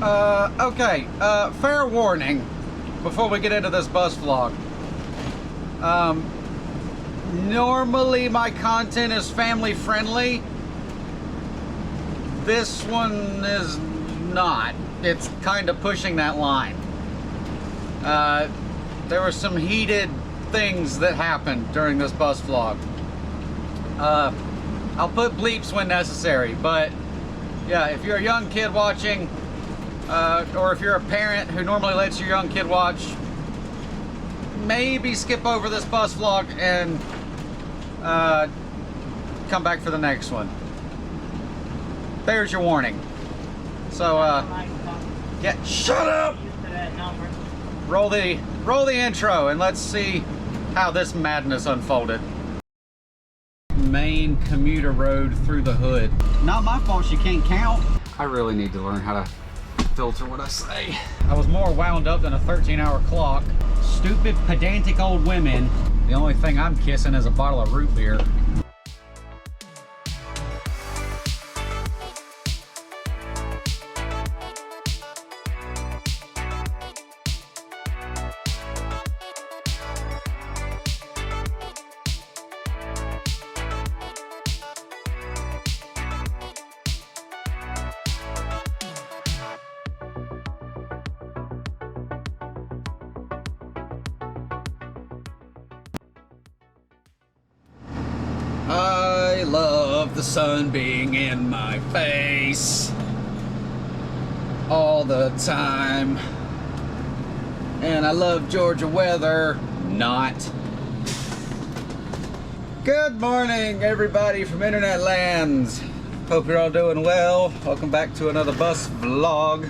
Okay, fair warning before we get into this bus vlog. Normally my content is family friendly. This one is not. It's kind of pushing that line. There were some heated things that happened during this bus vlog. I'll put bleeps when necessary, but yeah, if you're a young kid watching, or if you're a parent who normally lets your young kid watch, maybe skip over this bus vlog and come back for the next one. There's your warning. So, yeah, shut up! Roll the intro and let's see how this madness unfolded. Main commuter road through the hood. Not my fault she can't count. I really need to learn how to filter what I say. I was more wound up than a 13-hour clock. Stupid, pedantic old women. The only thing I'm kissing is a bottle of root beer. I love the sun being in my face all the time, and I love Georgia weather not. Good morning, everybody from internet lands. Hope you're all doing well. Welcome back to another bus vlog.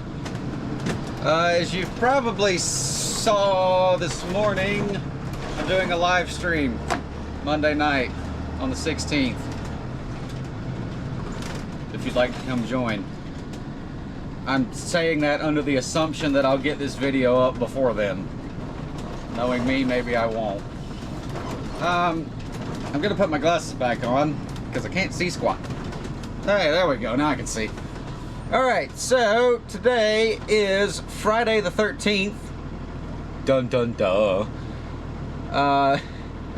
As you probably saw this morning, I'm doing a live stream Monday night on the 16th. If you'd like to come join. I'm saying that under the assumption that I'll get this video up before then. Knowing me, maybe I won't. I'm gonna put my glasses back on because I can't see squat. Hey, there we go, now I can see. Alright, so today is Friday the 13th. Dun dun duh. I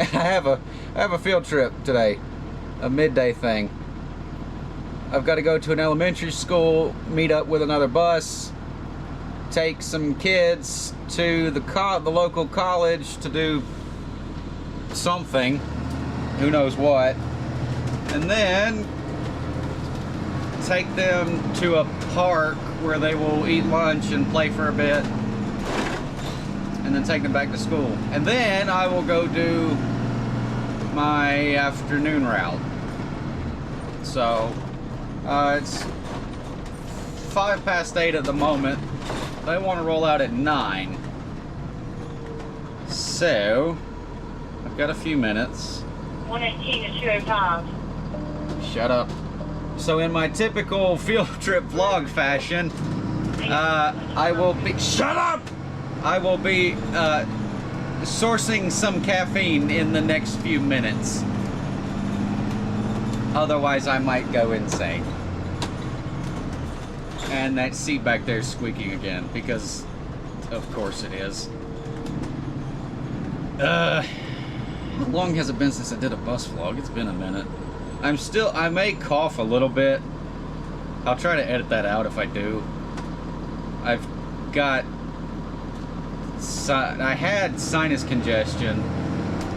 have a field trip today, a midday thing. I've got to go to an elementary school, meet up with another bus, take some kids to the local college to do something, who knows what, and then take them to a park where they will eat lunch and play for a bit, and then take them back to school. And then I will go do my afternoon route. So it's 8:05 at the moment. They want to roll out at 9. So I've got a few minutes. 118 to 205. Shut up. So in my typical field trip vlog fashion, I will be... Shut up! I will be sourcing some caffeine in the next few minutes. Otherwise, I might go insane. And that seat back there is squeaking again, because of course it is. How long has it been since I did a bus vlog? It's been a minute. I may cough a little bit. I'll try to edit that out if I do. I had sinus congestion,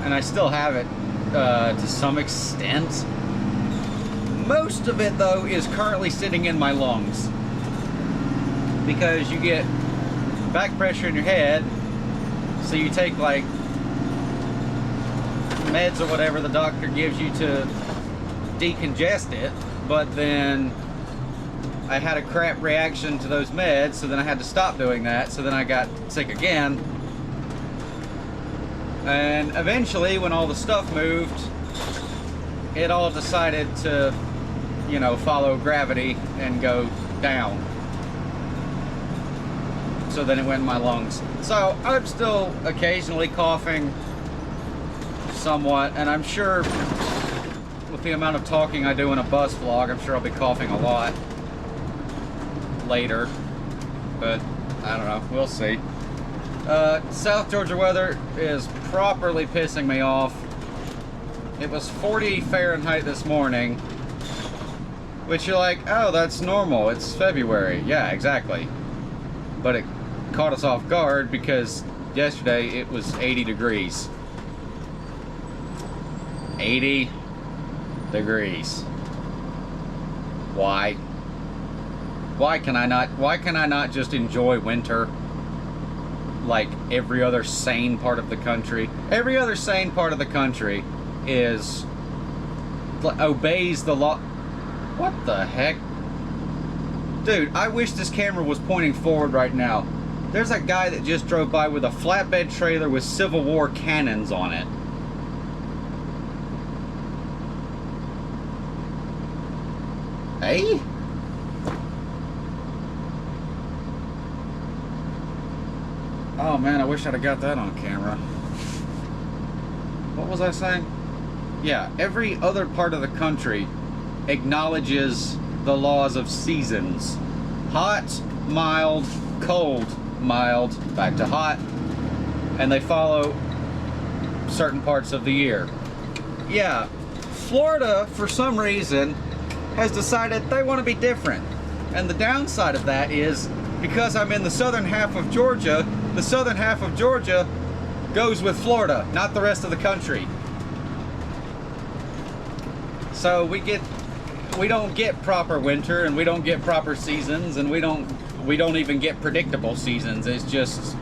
and I still have it to some extent. Most of it, though, is currently sitting in my lungs, because you get back pressure in your head, so you take like meds or whatever the doctor gives you to decongest it, but then I had a crap reaction to those meds, so then I had to stop doing that, so then I got sick again. And eventually, when all the stuff moved, it all decided to, you know, follow gravity and go down. So then it went in my lungs. So I'm still occasionally coughing somewhat, and I'm sure with the amount of talking I do in a bus vlog, I'm sure I'll be coughing a lot later. but I don't know. We'll see. South Georgia weather is properly pissing me off. It was 40 Fahrenheit this morning, which you're like, oh, that's normal. It's February. Yeah, exactly. But it caught us off guard because yesterday it was 80 degrees. 80 degrees. Why? Why can I not just enjoy winter like every other sane part of the country? Every other sane part of the country obeys the law. What the heck? Dude, I wish this camera was pointing forward right now. There's a guy that just drove by with a flatbed trailer with Civil War cannons on it. Hey? Oh man, I wish I'd have got that on camera. What was I saying? Yeah, every other part of the country acknowledges the laws of seasons. Hot, mild, cold, mild, back to hot. And they follow certain parts of the year. Yeah, Florida, for some reason, has decided they want to be different. And the downside of that is, because I'm in the southern half of Georgia, the southern half of Georgia goes with Florida, not the rest of the country. So we don't get proper winter, and we don't get proper seasons, and we don't even get predictable seasons. It's just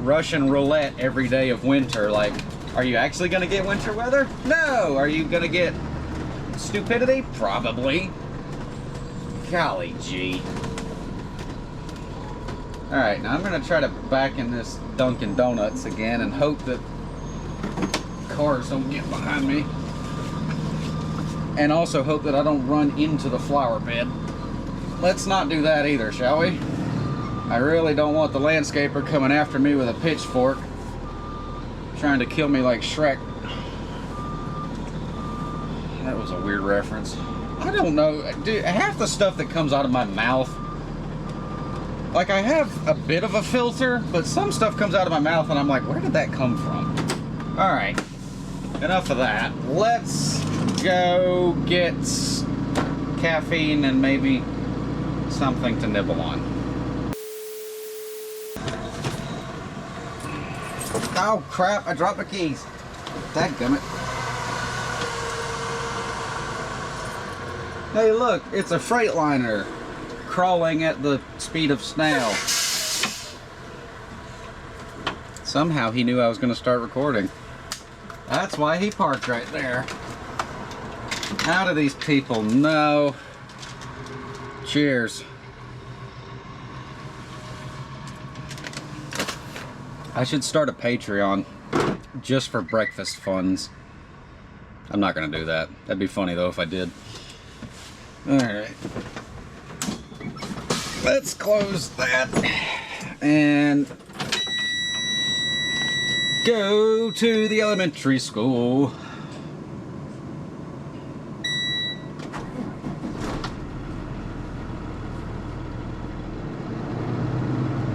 Russian roulette every day of winter. Like, are you actually gonna get winter weather? No. Are you gonna get stupidity? Probably. Golly gee. Alright, now I'm gonna try to back in this Dunkin' Donuts again and hope that cars don't get behind me. And also hope that I don't run into the flower bed. Let's not do that either, shall we? I really don't want the landscaper coming after me with a pitchfork, trying to kill me like Shrek. That was a weird reference. I don't know, dude, half the stuff that comes out of my mouth, like, I have a bit of a filter, but some stuff comes out of my mouth and I'm like, where did that come from? Alright, enough of that. Let's go get caffeine and maybe something to nibble on. Oh crap, I dropped my keys. Dadgummit. Hey look, it's a Freightliner crawling at the speed of snail. Somehow he knew I was going to start recording. That's why he parked right there. How do these people know? Cheers. I should start a Patreon just for breakfast funds. I'm not going to do that. That'd be funny though if I did. Alright. Let's close that and go to the elementary school.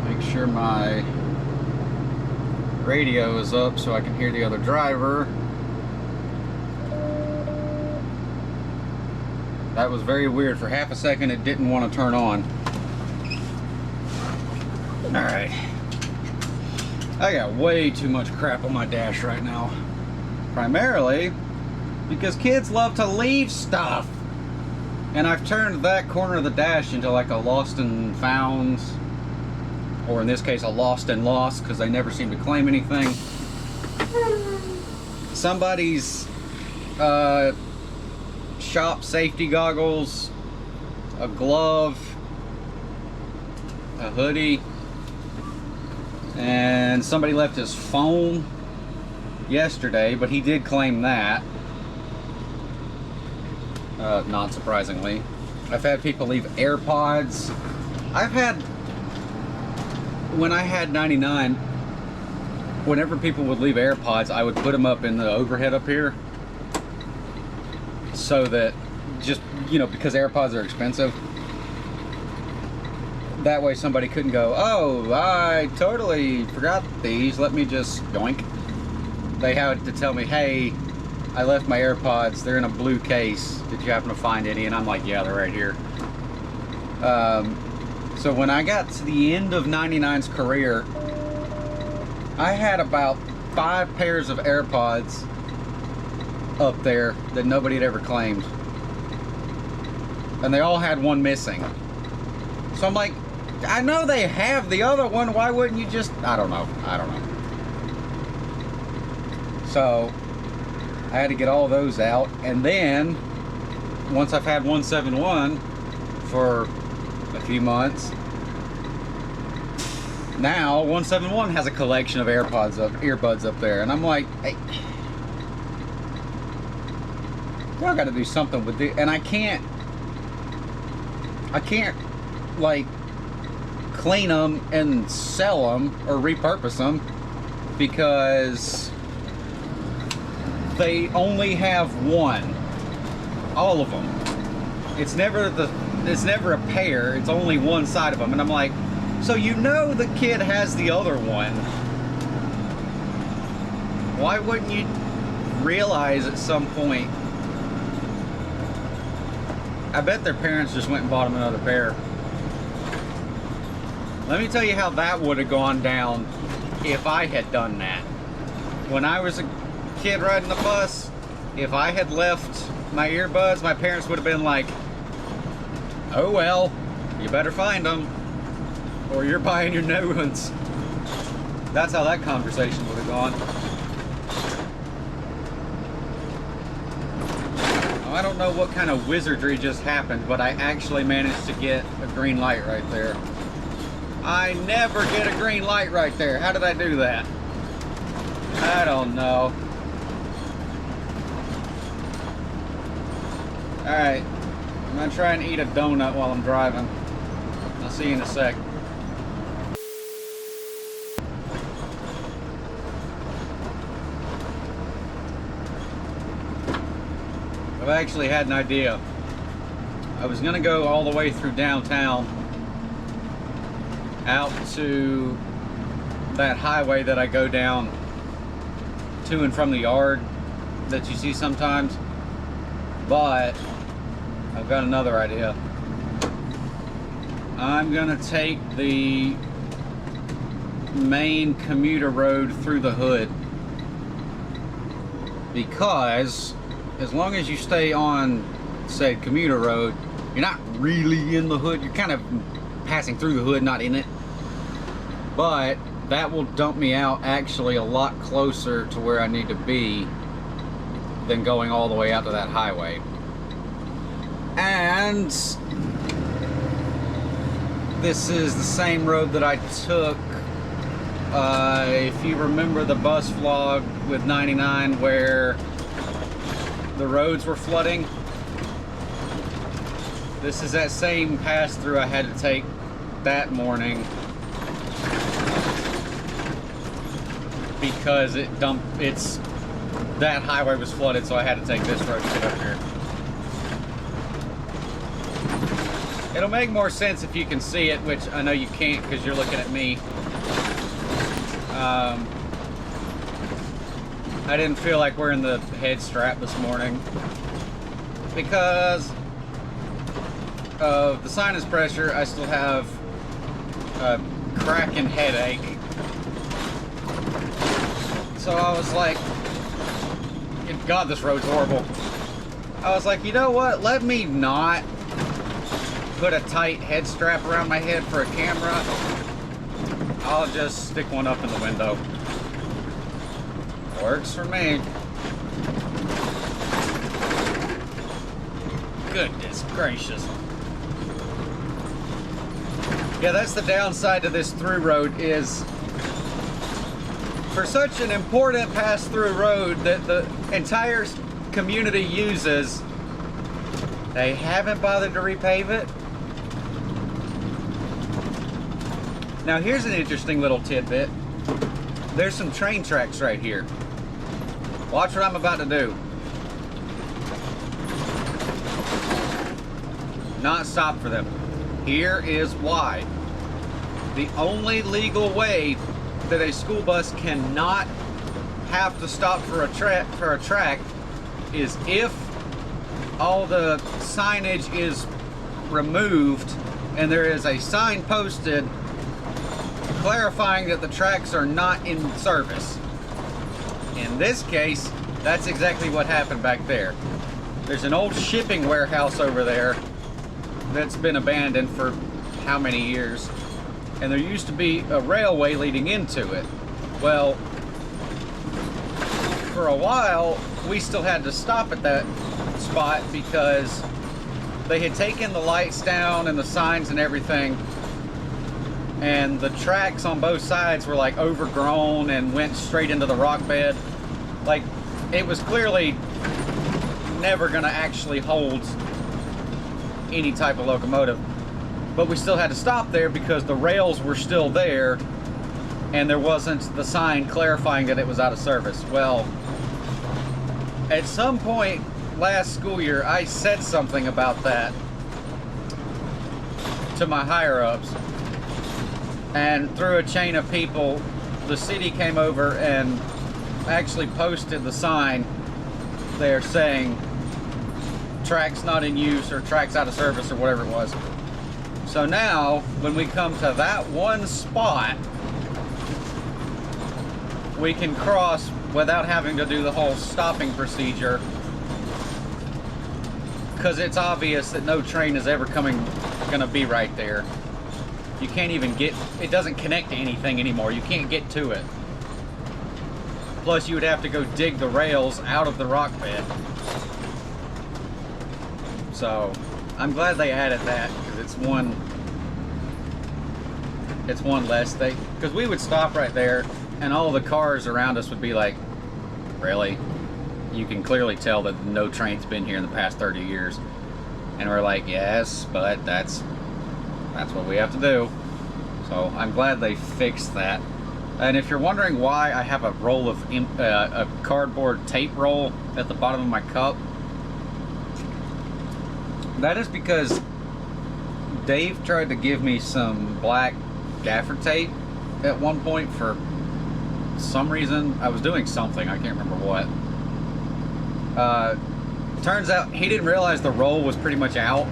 Make sure my radio is up so I can hear the other driver. That was very weird. For half a second it didn't want to turn on. Alright. I got way too much crap on my dash right now. Primarily because kids love to leave stuff. And I've turned that corner of the dash into like a lost and found, or in this case a lost and lost, because they never seem to claim anything. Somebody's shop safety goggles, a glove, a hoodie, and somebody left his phone yesterday, but he did claim that. Not surprisingly. I've had people leave AirPods. When I had 99, whenever people would leave AirPods, I would put them up in the overhead up here, so that, just, you know, because AirPods are expensive. That way somebody couldn't go, oh, I totally forgot these, let me just yoink. They had to tell me, hey, I left my AirPods, they're in a blue case, did you happen to find any? And I'm like, yeah, they're right here. So when I got to the end of 99's career, I had about 5 pairs of AirPods up there that nobody had ever claimed. And they all had one missing. So I'm like, I know they have the other one, why wouldn't you just, I don't know. So I had to get all those out, and then once I've had 171 for a few months, now 171 has a collection of earbuds up there, and I'm like, hey, y'all got to do something with it. And I can't like clean them and sell them or repurpose them because they only have one. All of them. It's never a pair. It's only one side of them. And I'm like, so you know the kid has the other one. Why wouldn't you realize at some point? I bet their parents just went and bought them another pair. Let me tell you how that would have gone down if I had done that. When I was a kid riding the bus, if I had left my earbuds, my parents would have been like, oh well, you better find them or you're buying your new ones. That's how that conversation would have gone. I don't know what kind of wizardry just happened, but I actually managed to get a green light right there. I never get a green light right there. How did I do that? I don't know. Alright, I'm gonna try and eat a donut while I'm driving. I'll see you in a sec. I've actually had an idea. I was gonna go all the way through downtown out to that highway that I go down to and from the yard that you see sometimes, but I've got another idea. I'm gonna take the main commuter road through the hood, because as long as you stay on said commuter road, you're not really in the hood. You're kind of passing through the hood, not in it. But that will dump me out actually a lot closer to where I need to be than going all the way out to that highway. And this is the same road that I took, if you remember the bus vlog with 99 where the roads were flooding. This is that same pass through I had to take that morning because that highway was flooded, so I had to take this road to get up here. It'll make more sense if you can see it, which I know you can't because you're looking at me. I didn't feel like wearing the head strap this morning because of the sinus pressure. I still have a cracking headache. So I was like, God, this road's horrible. I was like, you know what? Let me not put a tight head strap around my head for a camera. I'll just stick one up in the window. Works for me. Goodness gracious. Yeah, that's the downside to this through road is for such an important pass-through road that the entire community uses, they haven't bothered to repave it. Now here's an interesting little tidbit. There's some train tracks right here. Watch what I'm about to do. Not stop for them. Here is why. The only legal way that a school bus cannot have to stop for a track is if all the signage is removed and there is a sign posted clarifying that the tracks are not in service. In this case, that's exactly what happened back there. There's an old shipping warehouse over there that's been abandoned for how many years, and there used to be a railway leading into it. Well, for a while we still had to stop at that spot because they had taken the lights down and the signs and everything, and the tracks on both sides were like overgrown and went straight into the rock bed. Like, it was clearly never gonna actually hold any type of locomotive, but we still had to stop there because the rails were still there and there wasn't the sign clarifying that it was out of service. Well, at some point last school year, I said something about that to my higher-ups, and through a chain of people, the city came over and actually posted the sign there saying tracks not in use or tracks out of service or whatever it was. So now when we come to that one spot, we can cross without having to do the whole stopping procedure, because it's obvious that no train is ever gonna be right there. You can't even get, it doesn't connect to anything anymore. You can't get to it. Plus you would have to go dig the rails out of the rock bed. So I'm glad they added that, because it's one less thing. Because we would stop right there and all the cars around us would be like, really? You can clearly tell that no train's been here in the past 30 years. And we're like, yes, but that's what we have to do. So I'm glad they fixed that. And if you're wondering why I have a roll of a cardboard tape roll at the bottom of my cup, that is because Dave tried to give me some black gaffer tape at one point for some reason. I was doing something, I can't remember what. Turns out he didn't realize the roll was pretty much out,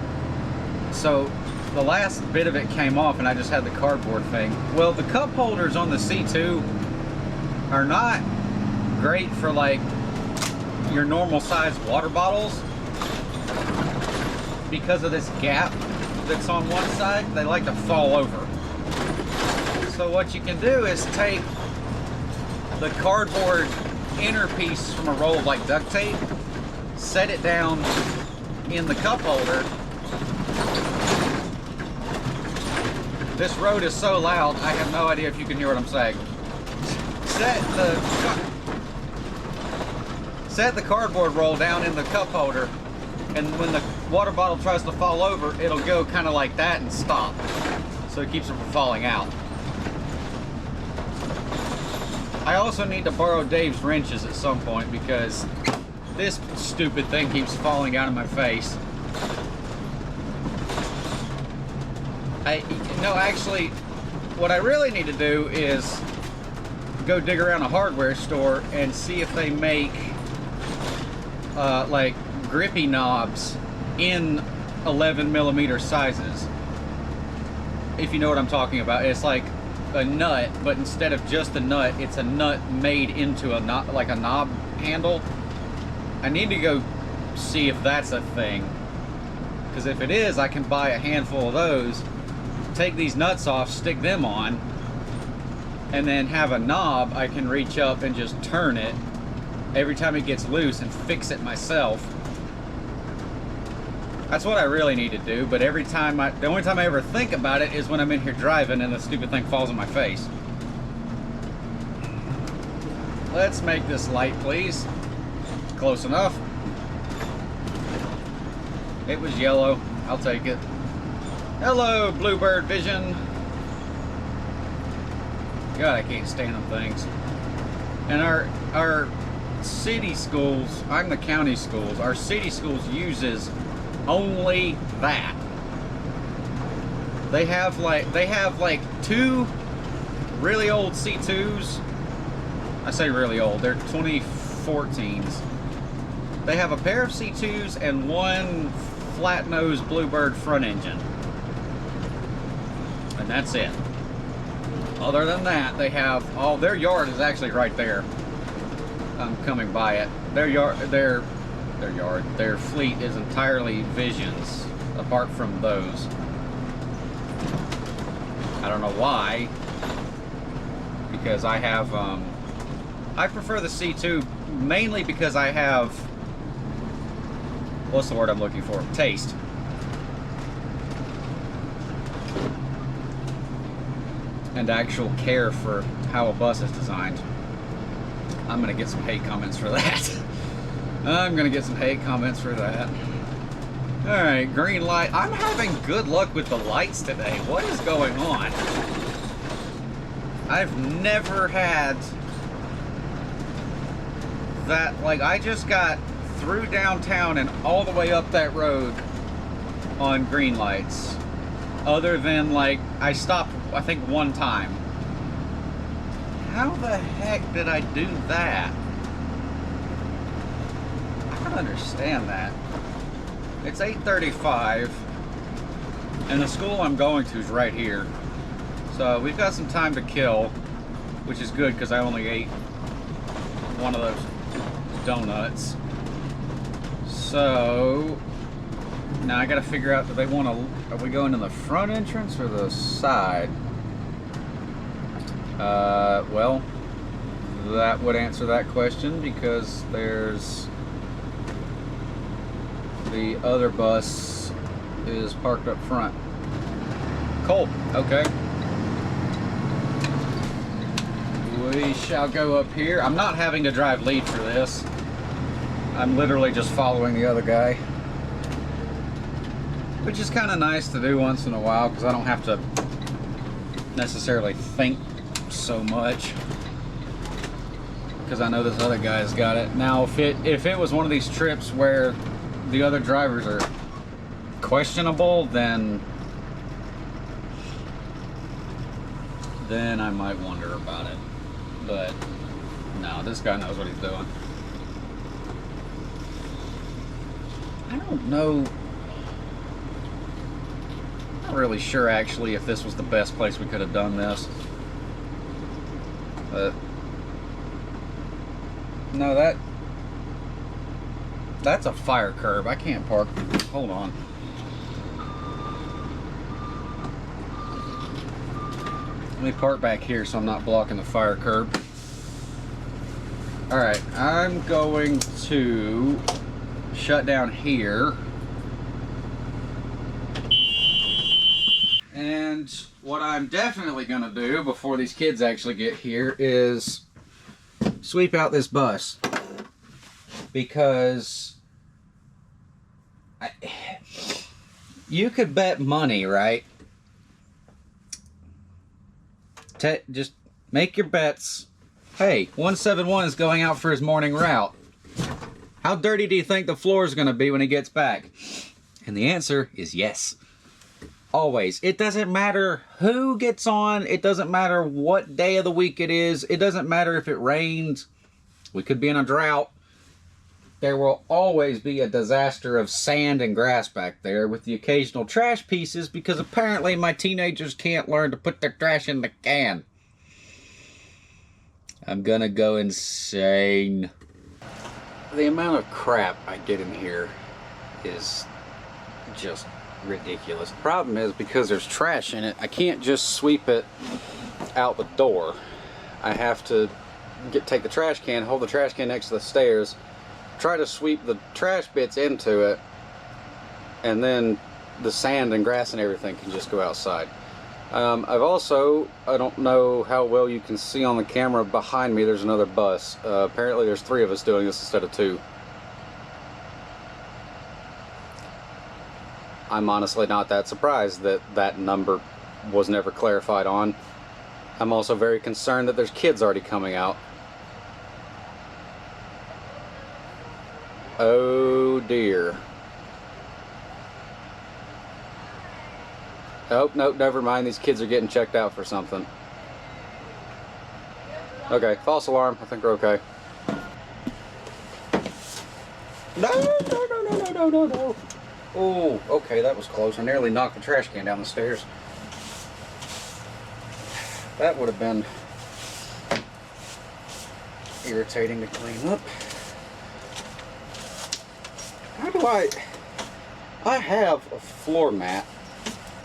so the last bit of it came off and I just had the cardboard thing. Well, the cup holders on the C2 are not great for like your normal size water bottles because of this gap that's on one side. They like to fall over. So what you can do is take the cardboard inner piece from a roll of like duct tape, set it down in the cup holder. This road is so loud, I have no idea if you can hear what I'm saying. Set the cardboard roll down in the cup holder, and when the water bottle tries to fall over, it'll go kind of like that and stop. So it keeps it from falling out. I also need to borrow Dave's wrenches at some point because this stupid thing keeps falling out of my face. No, actually, what I really need to do is go dig around a hardware store and see if they make like grippy knobs in 11mm sizes. If you know what I'm talking about, it's like a nut, but instead of just a nut, it's a nut made into a knob, like a knob handle. I need to go see if that's a thing, because if it is, I can buy a handful of those, take these nuts off, stick them on, and then have a knob I can reach up and just turn it every time it gets loose and fix it myself. That's what I really need to do, but every time the only time I ever think about it is when I'm in here driving and the stupid thing falls on my face. Let's make this light, please. Close enough. It was yellow. I'll take it. Hello, Bluebird Vision. God, I can't stand them things. And our city schools, I'm the county schools, our city schools uses only that. They have like two really old C2s. I say really old, they're 2014s. They have a pair of C2s and one flat-nosed Bluebird front engine. And that's it. Other than that, they have their yard is actually right there. I'm coming by it. Their fleet is entirely Visions, apart from those. I don't know why, because I have, I prefer the C2 mainly because I have, what's the word I'm looking for? Taste. And actual care for how a bus is designed. I'm gonna get some hate comments for that. I'm gonna get some hate comments for that. Alright, green light. I'm having good luck with the lights today. What is going on? I've never had that, like, I just got through downtown and all the way up that road on green lights. Other than, like, I stopped, I think, one time. How the heck did I do that? I don't understand that. It's 8:35, and the school I'm going to is right here. So we've got some time to kill, which is good because I only ate one of those donuts. So now I gotta figure out, do they want to, are we going in the front entrance or the side? Well, that would answer that question because there's the other bus is parked up front. Cool, okay. We shall go up here. I'm not having to drive lead for this. I'm literally just following the other guy. Which is kind of nice to do once in a while because I don't have to necessarily think so much. Because I know this other guy's got it. Now if it was one of these trips where the other drivers are questionable, then I might wonder about it. But no, this guy knows what he's doing. I don't know. I'm not really sure actually if this was the best place we could have done this. But no, that's a fire curb. I can't park. Hold on. Let me park back here so I'm not blocking the fire curb. Alright, I'm going to shut down here. And what I'm definitely going to do before these kids actually get here is sweep out this bus. Because you could bet money, right? Just make your bets. Hey, 171 is going out for his morning route. How dirty do you think the floor is going to be when he gets back? And the answer is yes. Always. It doesn't matter who gets on. It doesn't matter what day of the week it is. It doesn't matter if it rains. We could be in a drought. There will always be a disaster of sand and grass back there with the occasional trash pieces because apparently my teenagers can't learn to put their trash in the can. I'm gonna go insane. The amount of crap I get in here is just ridiculous. The problem is because there's trash in it, I can't just sweep it out the door. I have to take the trash can, hold the trash can next to the stairs, try to sweep the trash bits into it, and then the sand and grass and everything can just go outside. I've also, I don't know how well you can see on the camera behind me, there's another bus. Apparently there's 3 of us doing this instead of 2. I'm honestly not that surprised that that number was never clarified on. I'm also very concerned that there's kids already coming out. Oh dear. Oh, nope, never mind. These kids are getting checked out for something. Okay, false alarm. I think we're okay. No, no, no, no, no, no, no, no. Oh, okay, that was close. I nearly knocked the trash can down the stairs. That would have been irritating to clean up. How do I have a floor mat,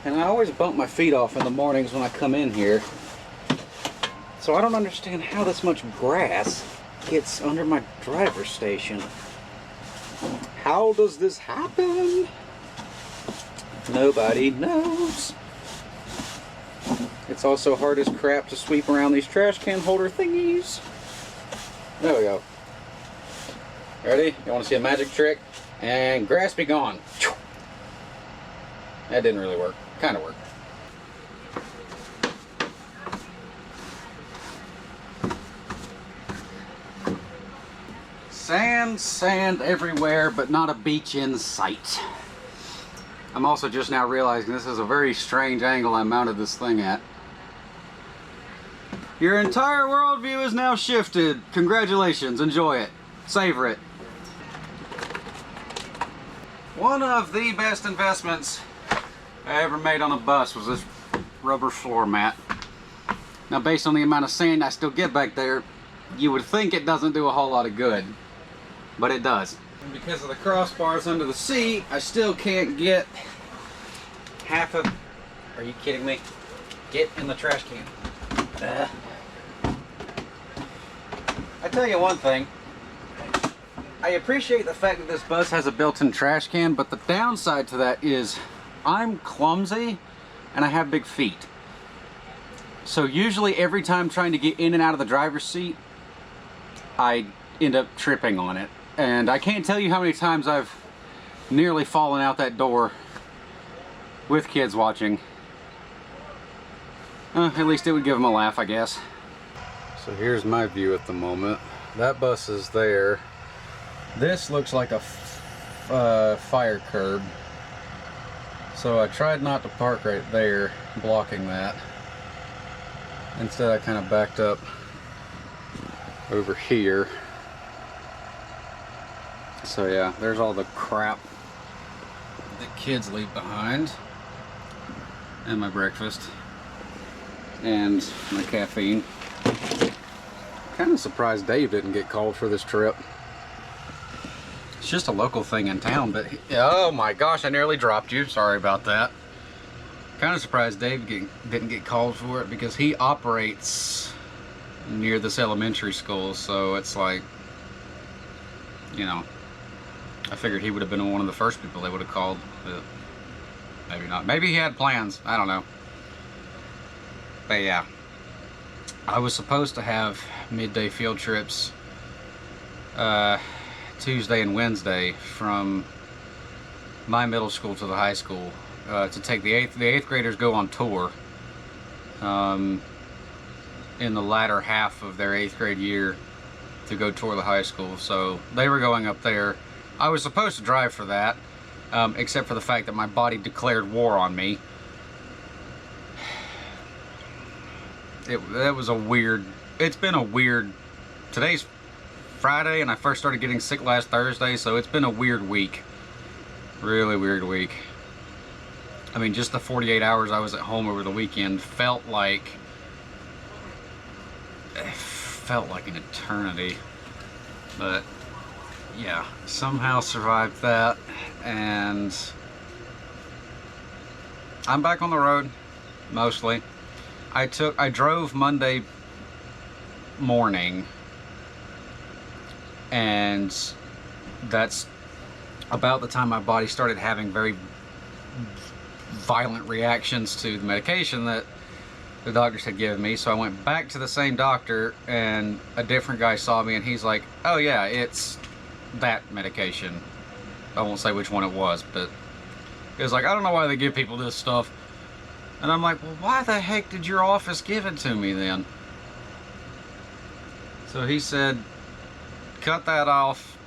and I always bump my feet off in the mornings when I come in here. So I don't understand how this much grass gets under my driver's station. How does this happen? Nobody knows. It's also hard as crap to sweep around these trash can holder thingies. There we go. Ready? You want to see a magic trick? And grass be gone. That didn't really work. Kind of worked. Sand, sand everywhere, but not a beach in sight. I'm also just now realizing this is a very strange angle I mounted this thing at. Your entire worldview is now shifted. Congratulations, enjoy it. Savor it. One of the best investments I ever made on a bus was this rubber floor mat. Now, based on the amount of sand I still get back there, you would think it doesn't do a whole lot of good, but it does. And because of the crossbars under the seat, I still can't get half of... Are you kidding me? Get in the trash can. I tell you one thing. I appreciate the fact that this bus has a built-in trash can, but the downside to that is I'm clumsy and I have big feet. So usually every time trying to get in and out of the driver's seat, I end up tripping on it. And I can't tell you how many times I've nearly fallen out that door with kids watching. At least it would give them a laugh, I guess. So here's my view at the moment. That bus is there. This looks like a fire curb. So I tried not to park right there, blocking that. Instead I kind of backed up over here. So yeah, there's all the crap that kids leave behind. And my breakfast. And my caffeine. Kind of surprised Dave didn't get called for this trip. It's just a local thing in town, but oh my gosh, I nearly dropped you. Sorry about that. Kind of surprised Dave didn't get called for it because he operates near this elementary school, so it's like, you know, I figured he would have been one of the first people they would have called, but maybe not. Maybe he had plans. I don't know. But yeah, I was supposed to have midday field trips Tuesday and Wednesday from my middle school to the high school to take the eighth graders go on tour in the latter half of their 8th grade year to go tour the high school. So they were going up there. I was supposed to drive for that, except for the fact that my body declared war on me. That was a weird, it's been a weird, today's Friday and I first started getting sick last Thursday, so it's been a weird week. Really weird week. I mean, just the 48 hours I was at home over the weekend felt like an eternity. But yeah, somehow survived that, and I'm back on the road, mostly. I drove Monday morning, and that's about the time my body started having very violent reactions to the medication that the doctors had given me. So I went back to the same doctor, and a different guy saw me, and he's like, oh yeah, it's that medication. I won't say which one it was, but he was like, I don't know why they give people this stuff. And I'm like, well, why the heck did your office give it to me then? So he said, cut that off,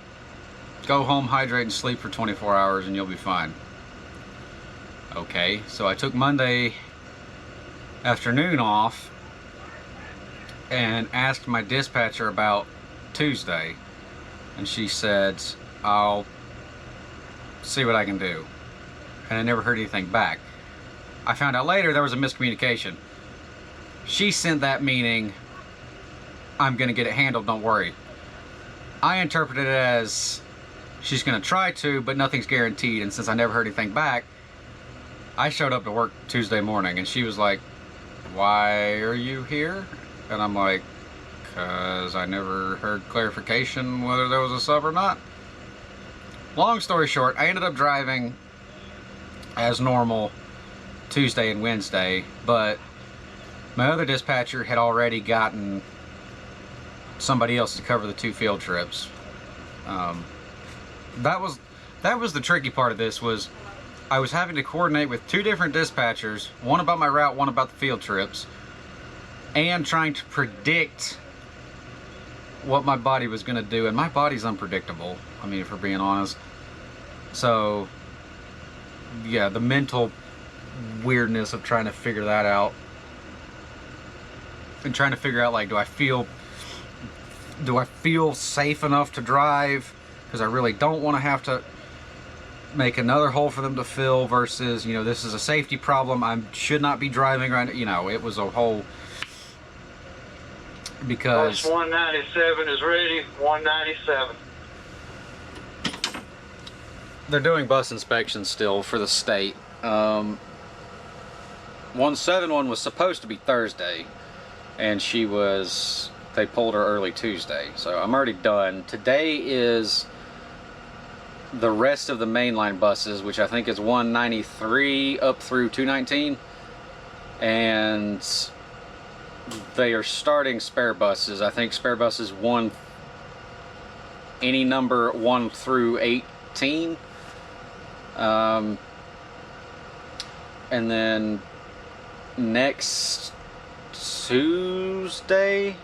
go home, hydrate, and sleep for 24 hours, and you'll be fine. Okay, so I took Monday afternoon off and asked my dispatcher about Tuesday, and she said, I'll see what I can do. And I never heard anything back. I found out later there was a miscommunication. She sent that meaning, I'm gonna get it handled, don't worry. I interpreted it as she's gonna try to, but nothing's guaranteed, and since I never heard anything back, I showed up to work Tuesday morning, and she was like, why are you here? And I'm like, because I never heard clarification whether there was a sub or not. Long story short, I ended up driving as normal Tuesday and Wednesday, but my other dispatcher had already gotten somebody else to cover the 2 field trips. That was the tricky part of this. Was I was having to coordinate with 2 different dispatchers, one about my route, one about the field trips, and trying to predict what my body was going to do. And my body's unpredictable, I mean, if we're being honest. So yeah, the mental weirdness of trying to figure that out, and trying to figure out, like, do I feel safe enough to drive, because I really don't want to have to make another hole for them to fill, versus, you know, this is a safety problem, I should not be driving right now. You know, it was a whole, because Bus 197 is ready. 197. they're doing bus inspections still for the state. 171 was supposed to be Thursday, and they pulled her early Tuesday, so I'm already done. Today is the rest of the mainline buses, which I think is 193 up through 219, and they are starting spare buses. I think spare buses any number 1 through 18, and then next Tuesday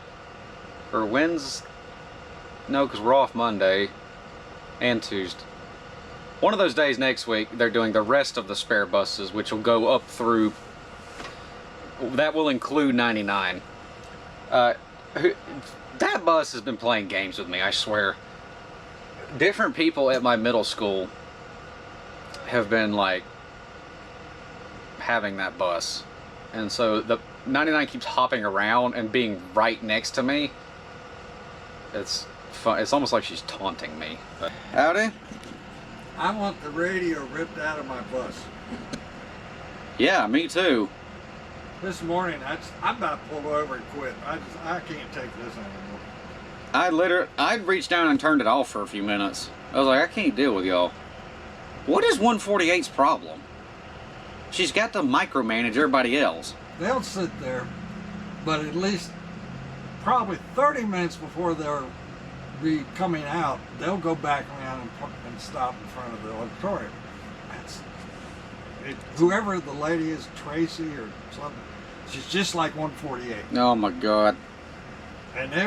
or Wednesday, no, because we're off Monday and Tuesday. One of those days next week, they're doing the rest of the spare buses, which will go up through, that will include 99. That bus has been playing games with me, I swear. Different people at my middle school have been, like, having that bus, and so the 99 keeps hopping around and being right next to me. It's fun. It's almost like she's taunting me. But, howdy. I want the radio ripped out of my bus. Yeah, me too. This morning, I'm about to pull over and quit. I can't take this anymore. I reached down and turned it off for a few minutes. I was like, I can't deal with y'all. What is 148's problem? She's got to micromanage everybody else. They'll sit there, but at least probably 30 minutes before they'll be coming out, they'll go back around and stop in front of the auditorium. Whoever the lady is, Tracy or something, she's just like 148. Oh my God. And they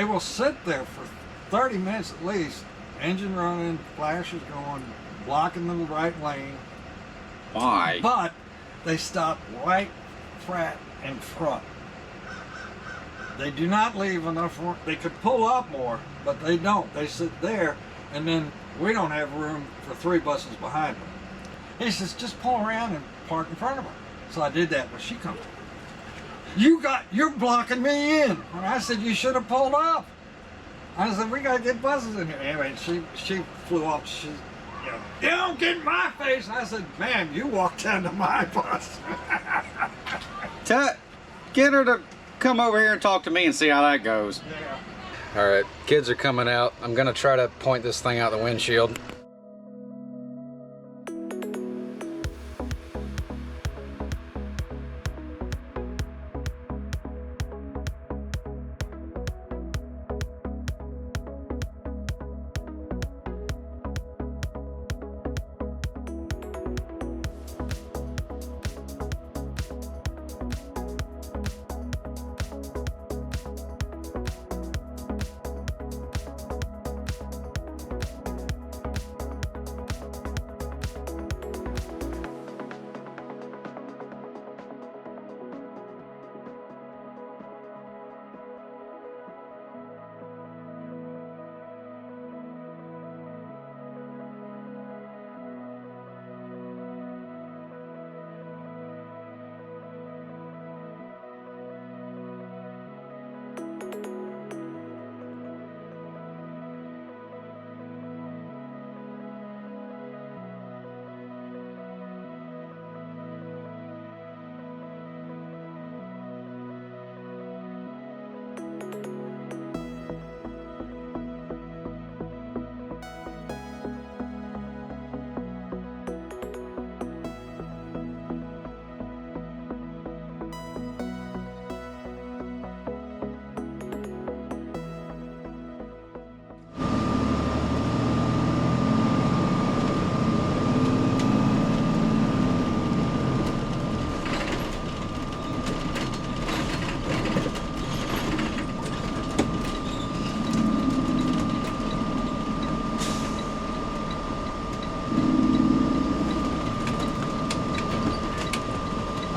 will sit there for 30 minutes at least, engine running, flashes going, blocking the right lane. Why? But they stop right flat in front. They do not leave enough room. They could pull up more, but they don't. They sit there, and then we don't have room for 3 buses behind them. He says, just pull around and park in front of her. So I did that, but she comes. You're blocking me in. And I said, you should have pulled up. I said, we gotta get buses in here. Anyway, she flew off. You don't get in my face. I said, ma'am, you walked down to my bus. Get her to come over here and talk to me and see how that goes. Yeah. All right, kids are coming out. I'm gonna try to point this thing out the windshield.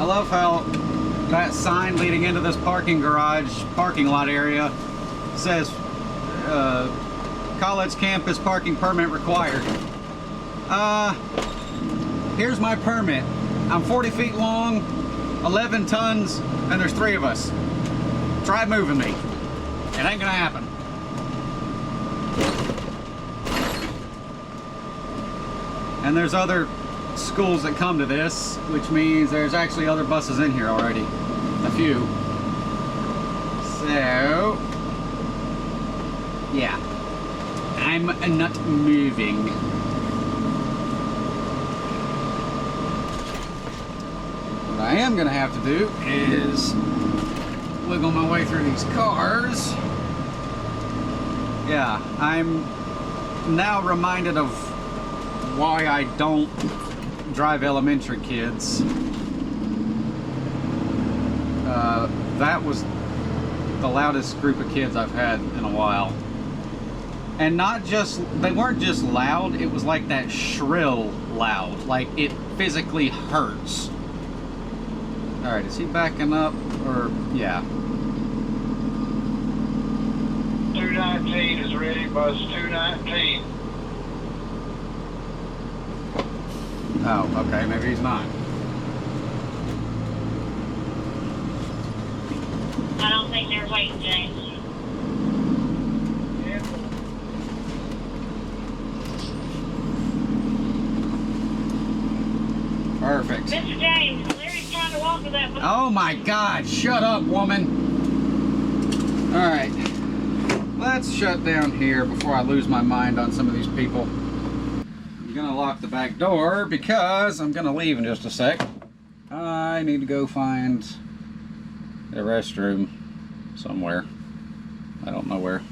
I love how that sign leading into this parking lot area says college campus parking permit required. Here's my permit. I'm 40 feet long, 11 tons, and there's 3 of us. Try moving me. It ain't gonna happen. And there's other schools that come to this, which means there's actually other buses in here already. A few. So, yeah. I'm not moving. What I am gonna have to do is wiggle my way through these cars. Yeah, I'm now reminded of why I don't drive elementary kids. That was the loudest group of kids I've had in a while. And not just, they weren't just loud, it was like that shrill loud. Like it physically hurts. Alright, is he backing up? Or, yeah. 219 is ready, bus 219. Oh, okay, maybe he's not. I don't think they're waiting, James. Perfect. Mr. James, Larry's trying to walk with that. Oh my God, shut up, woman. Alright, let's shut down here before I lose my mind on some of these people. I'm gonna lock the back door because I'm gonna leave in just a sec. I need to go find a restroom somewhere. I don't know where.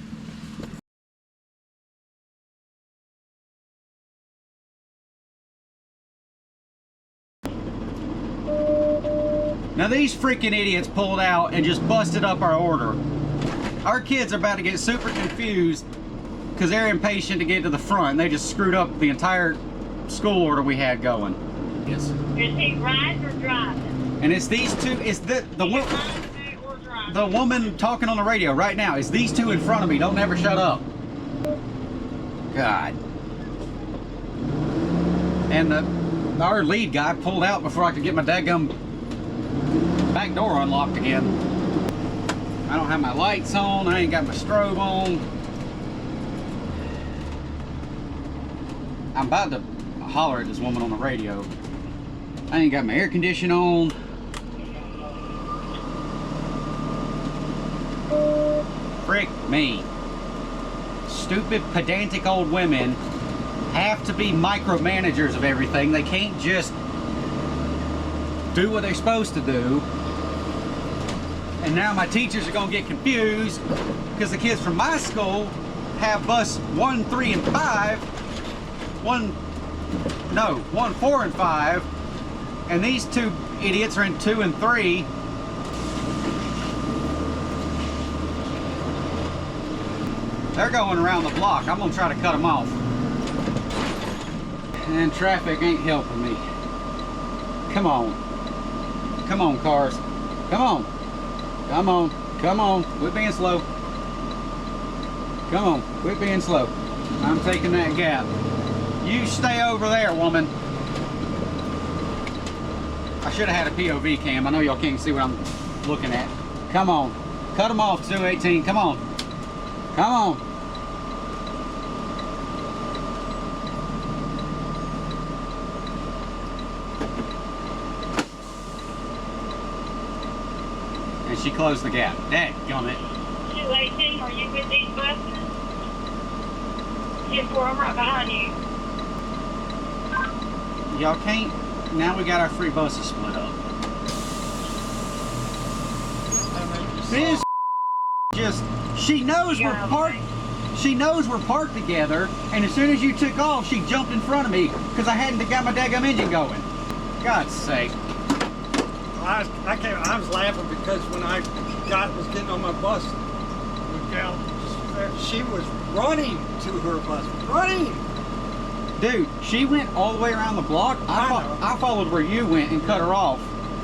Now these freaking idiots pulled out and just busted up our order. Our kids are about to get super confused because they're impatient to get to the front. They just screwed up the entire school order we had going. Yes. Is he riding or driving? And it's these two, it's the woman talking on the radio right now. It's these two in front of me. Don't ever shut up. God. And our lead guy pulled out before I could get my daggum back door unlocked again. I don't have my lights on. I ain't got my strobe on. I'm about to holler at this woman on the radio. I ain't got my air conditioning on. Frick me. Stupid, pedantic old women have to be micromanagers of everything. They can't just do what they're supposed to do. And now my teachers are gonna get confused because the kids from my school have bus 1, 3, and 5. 1, 4, and 5. And these two idiots are in 2 and 3. They're going around the block. I'm gonna try to cut them off. And traffic ain't helping me. Come on. Come on, cars. Come on. Come on. Come on. Quit being slow. Come on. Quit being slow. I'm taking that gap. You stay over there, woman. I should have had a POV cam. I know y'all can't see what I'm looking at. Come on. Cut them off, 218. Come on. Come on. And she closed the gap. Dadgummit. 218, are you with these buses? 10-4, I'm right behind you. Y'all can't. Now we got our 3 buses split up. This just, she knows we're parked. She knows we're parked together, and as soon as you took off, she jumped in front of me because I hadn't got my daggum engine going. God's sake. I was laughing because when I was getting on my bus, the gal, she was running to her bus, running. Dude, she went all the way around the block. I followed where you went and cut her off.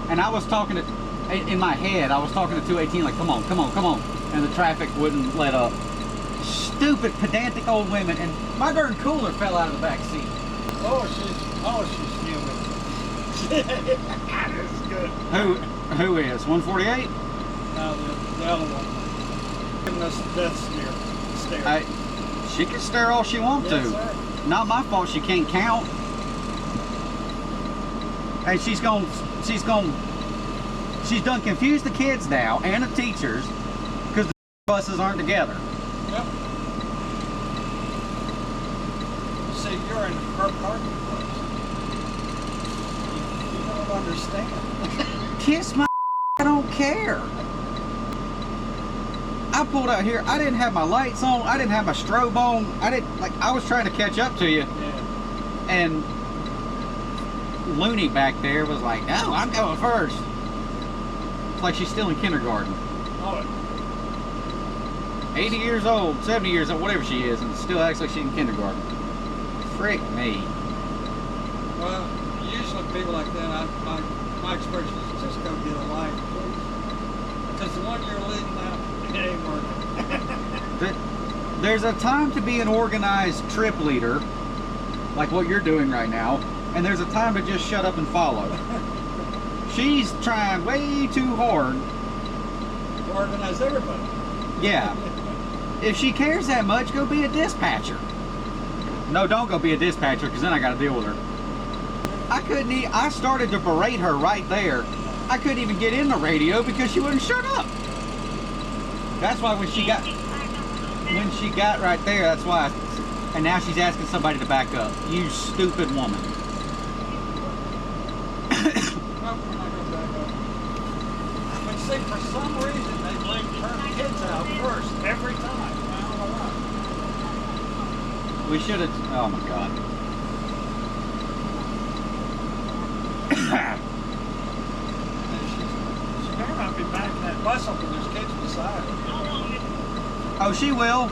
And I was talking to, in my head, I was talking to 218 like, come on, come on, come on. And the traffic wouldn't let up. Stupid, pedantic old women. And my darn cooler fell out of the back seat. She's human. That is good. Who is? 148? No, the other one. Giving us the death stare. She can stare all she wants to. Sir. Not my fault she can't count. And she's done confused the kids now and the teachers because the buses aren't together. Yep. See, you're in her parking place. You don't understand. Kiss my I don't care. I pulled out here. I didn't have my lights on. I didn't have my strobe on. I was trying to catch up to you. Yeah. And Looney back there was like, no, I'm going first. It's like she's still in kindergarten. Oh, 80 years old, 70 years old, whatever she is, and still acts like she's in kindergarten. Frick me. well, usually people like that, my expression is just go get a life, please. Because the one you're leading now, it ain't working. There's a time to be an organized trip leader, like what you're doing right now, and there's a time to just shut up and follow. She's trying way too hard. Organize everybody. Yeah. If she cares that much, go be a dispatcher. No, don't go be a dispatcher, because then I got to deal with her. I started to berate her right there. I couldn't even get in the radio because she wouldn't shut up. That's why when she got right there, that's why. And now she's asking somebody to back up. You stupid woman. No, we're not going to back up. But see, for some reason, they bring her kids out first every time. I don't know why. We should have. Oh my God. She better not be backing that bus up when there's kids beside her. Oh, she will.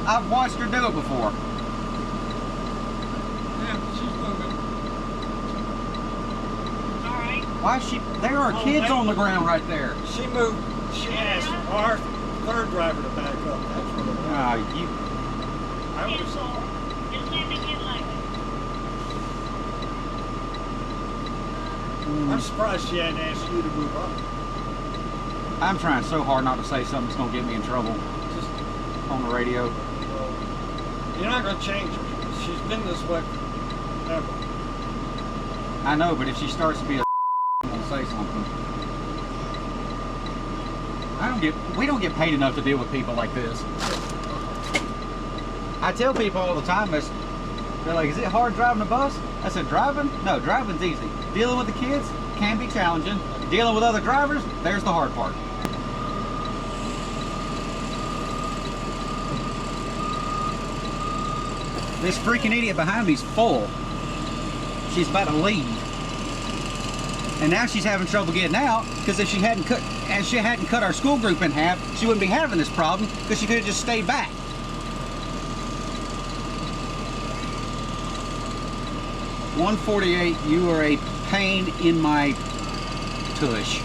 I've watched her do it before. Yeah, she's moving. All right. Why is she? There are kids on the ground right there. She moved. She asked our third driver to back up. That's what it was. You. I was. Just let me get like it. I'm surprised she hadn't asked you to move up. I'm trying so hard not to say something that's gonna get me in trouble Just, on the radio. well, you're not going to change her. She's been this way forever. I know, but if she starts to be a I'm gonna say something. We don't get paid enough to deal with people like this. I tell people all the time, they're like, is it hard driving a bus? I said, driving? No, driving's easy. Dealing with the kids can be challenging. Dealing with other drivers, there's the hard part. This freaking idiot behind me's full. She's about to leave. And now she's having trouble getting out because if she hadn't cut our school group in half, she wouldn't be having this problem because she could have just stayed back. $148, you are a pain in my tush.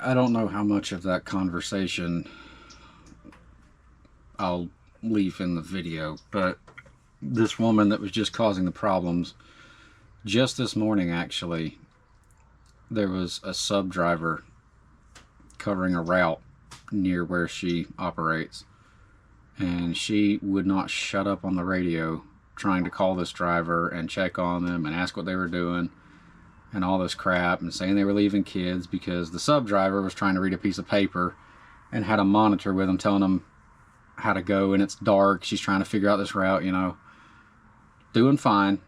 I don't know how much of that conversation I'll leave in the video, but this woman that was just causing the problems just this morning actually there was a sub driver covering a route near where she operates, and she would not shut up on the radio trying to call this driver and check on them and ask what they were doing and all this crap, and saying they were leaving kids because the sub driver was trying to read a piece of paper and had a monitor with them telling them how to go, and it's dark. She's trying to figure out this route, you know. Doing fine.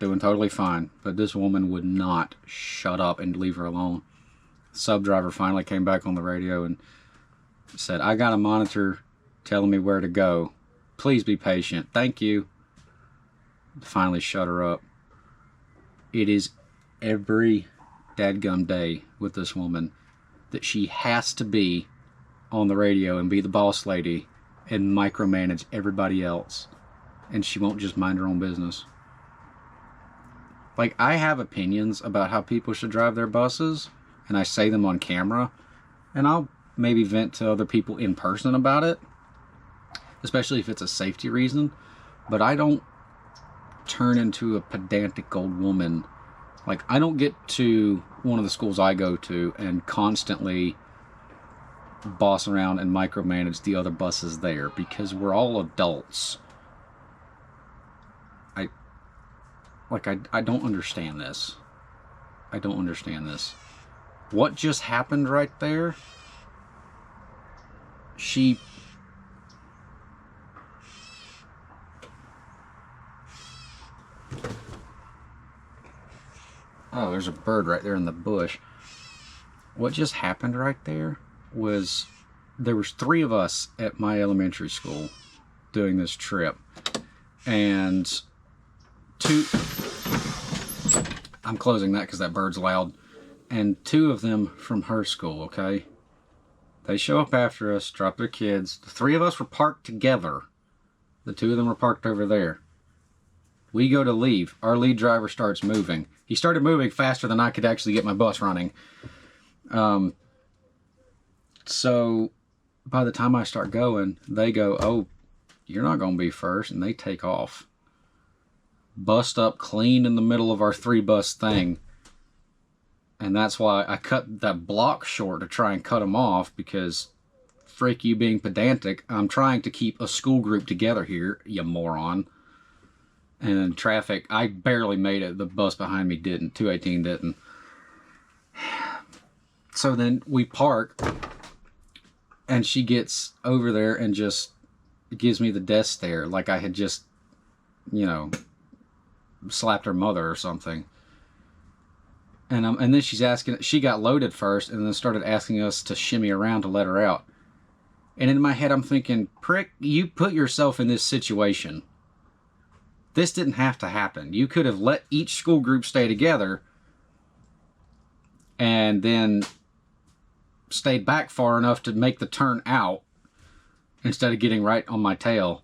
Doing totally fine. But this woman would not shut up and leave her alone. The sub driver finally came back on the radio and said, I got a monitor telling me where to go. Please be patient. Thank you. Finally shut her up. It is every dadgum day with this woman that she has to be on the radio and be the boss lady and micromanage everybody else. And she won't just mind her own business. Like, I have opinions about how people should drive their buses, and I say them on camera, and I'll maybe vent to other people in person about it, especially if it's a safety reason, but I don't turn into a pedantic old woman. Like, I don't get to one of the schools I go to and constantly boss around and micromanage the other buses there, because we're all adults. I don't understand this. I don't understand this. What just happened right there? Oh, there's a bird right there in the bush. What just happened right there was there was 3 of us at my elementary school doing this trip, and 2, I'm closing that because that bird's loud, and 2 of them from her school, okay? They show up after us, drop their kids. The 3 of us were parked together. The 2 of them were parked over there. We go to leave. Our lead driver starts moving. He started moving faster than I could actually get my bus running. So by the time I start going, they go, oh, you're not going to be first, and they take off. Bust up clean in the middle of our 3-bus thing. And that's why I cut that block short to try and cut them off, because frick you being pedantic, I'm trying to keep a school group together here, you moron. And in traffic, I barely made it. The bus behind me didn't. 218 didn't. So then we park, and she gets over there and just gives me the death stare, like I had just, you know, slapped her mother or something. And then she's asking, she got loaded first and then started asking us to shimmy around to let her out. And in my head, I'm thinking, prick, you put yourself in this situation. This didn't have to happen. You could have let each school group stay together and then stayed back far enough to make the turn out instead of getting right on my tail.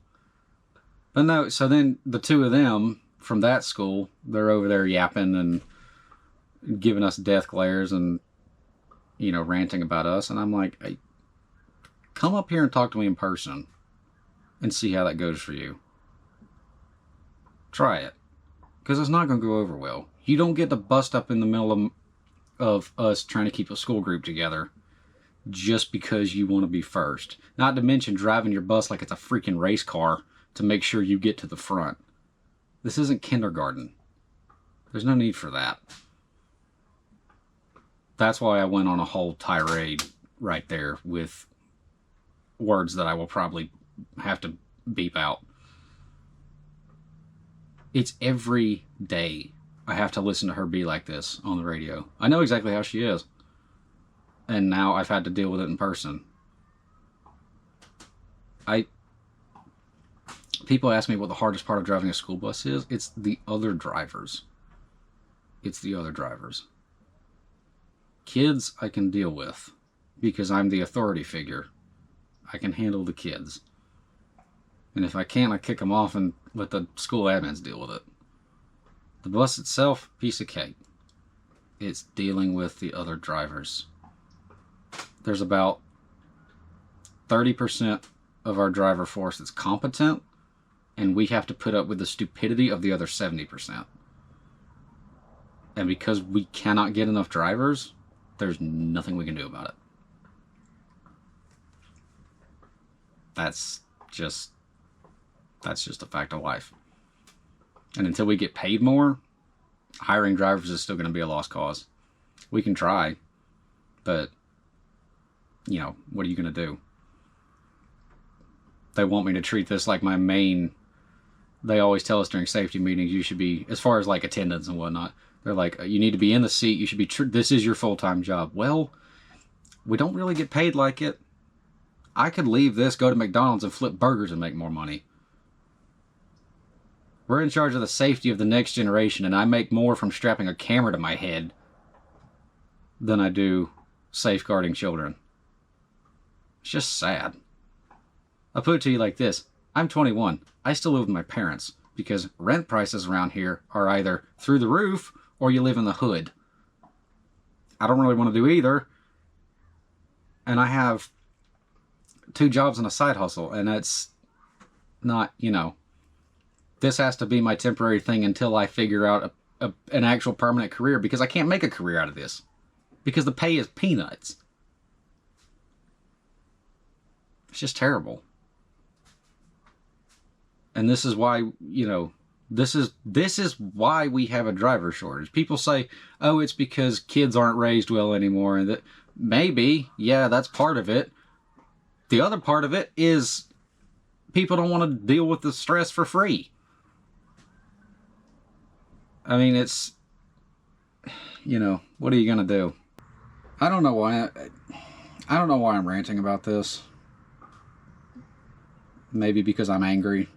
But no, so then the 2 of them from that school, they're over there yapping and giving us death glares and, you know, ranting about us. And I'm like, hey, come up here and talk to me in person and see how that goes for you. Try it. Because it's not going to go over well. You don't get to bust up in the middle of us trying to keep a school group together just because you want to be first. Not to mention driving your bus like it's a freaking race car to make sure you get to the front. This isn't kindergarten. There's no need for that. That's why I went on a whole tirade right there with words that I will probably have to beep out. It's every day I have to listen to her be like this on the radio. I know exactly how she is. And now I've had to deal with it in person. People ask me what the hardest part of driving a school bus is. It's the other drivers. It's the other drivers. Kids I can deal with because I'm the authority figure. I can handle the kids. And if I can't, I kick them off and let the school admins deal with it. The bus itself, piece of cake. It's dealing with the other drivers. There's about 30% of our driver force that's competent, and we have to put up with the stupidity of the other 70%. And because we cannot get enough drivers, there's nothing we can do about it. That's just a fact of life. And until we get paid more, hiring drivers is still going to be a lost cause. We can try, but, you know, what are you going to do? They want me to treat this like my main... They always tell us during safety meetings, you should be, as far as like attendance and whatnot, they're like, you need to be in the seat, you should be, this is your full-time job. Well, we don't really get paid like it. I could leave this, go to McDonald's and flip burgers and make more money. We're in charge of the safety of the next generation, and I make more from strapping a camera to my head than I do safeguarding children. It's just sad. I'll put it to you like this. I'm 21. I still live with my parents because rent prices around here are either through the roof or you live in the hood. I don't really want to do either. And I have 2 jobs and a side hustle, and that's not, you know, this has to be my temporary thing until I figure out an actual permanent career, because I can't make a career out of this because the pay is peanuts. It's just terrible. And this is why, you know, this is why we have a driver shortage. People say, oh, it's because kids aren't raised well anymore. And that maybe, yeah, that's part of it. The other part of it is people don't want to deal with the stress for free. I mean, it's, you know, what are you going to do? I don't know why I'm ranting about this. Maybe because I'm angry.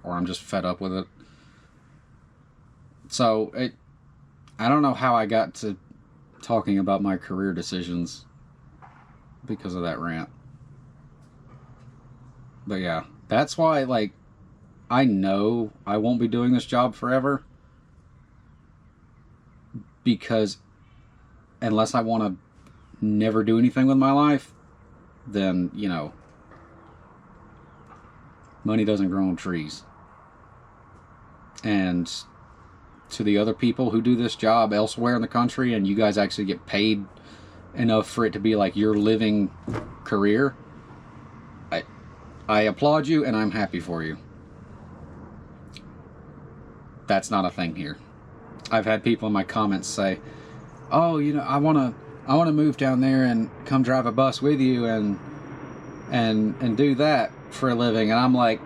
Or I'm just fed up with it. So, I don't know how I got to talking about my career decisions because of that rant. But yeah, that's why, like, I know I won't be doing this job forever. Because unless I want to never do anything with my life, then, you know, money doesn't grow on trees. And to the other people who do this job elsewhere in the country, and you guys actually get paid enough for it to be like your living career, I applaud you and I'm happy for you. That's not a thing here. I've had people in my comments say, oh, you know, I want to move down there and come drive a bus with you and do that for a living. And I'm like,